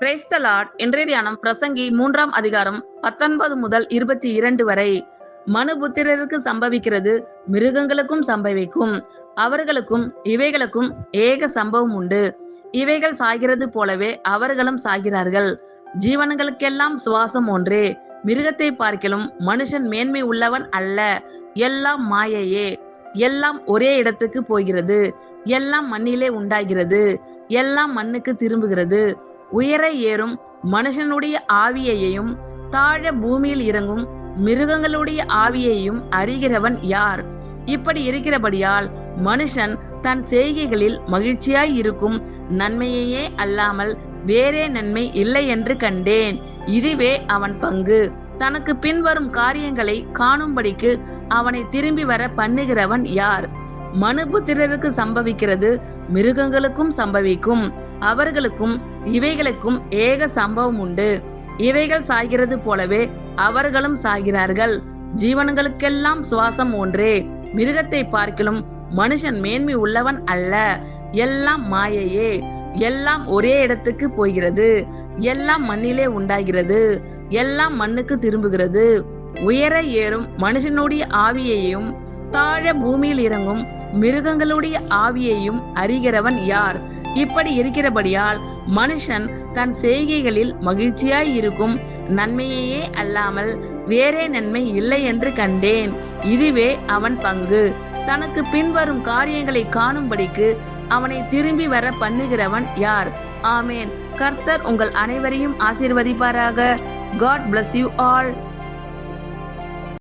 Praise the Lord. இன்றைய தியானம் பிரசங்கி 3ஆம் அதிகாரம் 19 முதல் 22 வரை. மனுபுத்திரருக்கு சம்பவிக்கிறது மிருகங்களுக்கும் சம்பவிக்கும், அவர்களுக்கும் இவைகளுக்கும் ஏக சம்பவம் உண்டு. இவைகள் சாகிறது போலவே அவர்களும் சாகிறார்கள். ஜீவன்களுக்கெல்லாம் சுவாசம் ஒன்றே, மிருகத்தை பார்க்கிலும் மனுஷன் மேன்மை உள்ளவன் அல்ல. எல்லாம் மாயையே, எல்லாம் ஒரே இடத்துக்கு போகிறது, எல்லாம் மண்ணிலே உண்டாகிறது, எல்லாம் மண்ணுக்கு திரும்புகிறது. உயர ஏறும் மனுஷனுடைய ஆவியையும் தாழ பூமியில் இறங்கும் மிருகங்களுடைய ஆவியையும் அறிகிறவன் யார்? இப்படி இருக்கிறபடியால் மனுஷன் தன் செய்கைகளில் மகிழ்ச்சியாய் இருக்கும் நன்மையையே அல்லாமல் வேறே நன்மை இல்லை என்று கண்டேன். இதுவே அவன் பங்கு. தனக்கு பின்வரும் காரியங்களை காணும்படிக்கு அவனை திரும்பி வர பண்ணுகிறவன் யார்? மனுபுத்திரருக்கு சம்பவிக்கிறது மிருகங்களுக்கும் சம்பவிக்கும், அவர்களுக்கும் இவைகளுக்கும் ஏக சம்பவம் உண்டு. இவைகள் சாகிறது போலவே அவர்களும் சாகிறார்கள். ஜீவன்களுக்கெல்லாம் சுவாசம் ஒன்றே, மிருகத்தை பார்க்கிலும் மனுஷன் மேன்மை உள்ளவன் அல்ல. எல்லாம் மாயையே, எல்லாம் ஒரே இடத்துக்கு போகிறது, எல்லாம் மண்ணிலே உண்டாகிறது, எல்லாம் மண்ணுக்கு திரும்புகிறது. உயர ஏறும் மனுஷனுடைய ஆவியையும் தாழ பூமியில் இறங்கும் மிருகங்களுடைய ஆவியையும் அறிகிறவன் யார்? இப்படி இருக்கிறபடியால் மனுஷன் தன் செய்கைகளில் மகிழ்ச்சியாய் இருக்கும் நன்மையையே அல்லாமல் வேறே நன்மை இல்லை என்று கண்டேன். இதுவே அவன் பங்கு. தனக்கு பின்வரும் காரியங்களை காணும்படிக்கு அவனை திரும்பி வர பண்ணுகிறவன் யார்? ஆமேன். கர்த்தர் உங்கள் அனைவரையும் ஆசீர்வதிப்பாராக. God bless you all.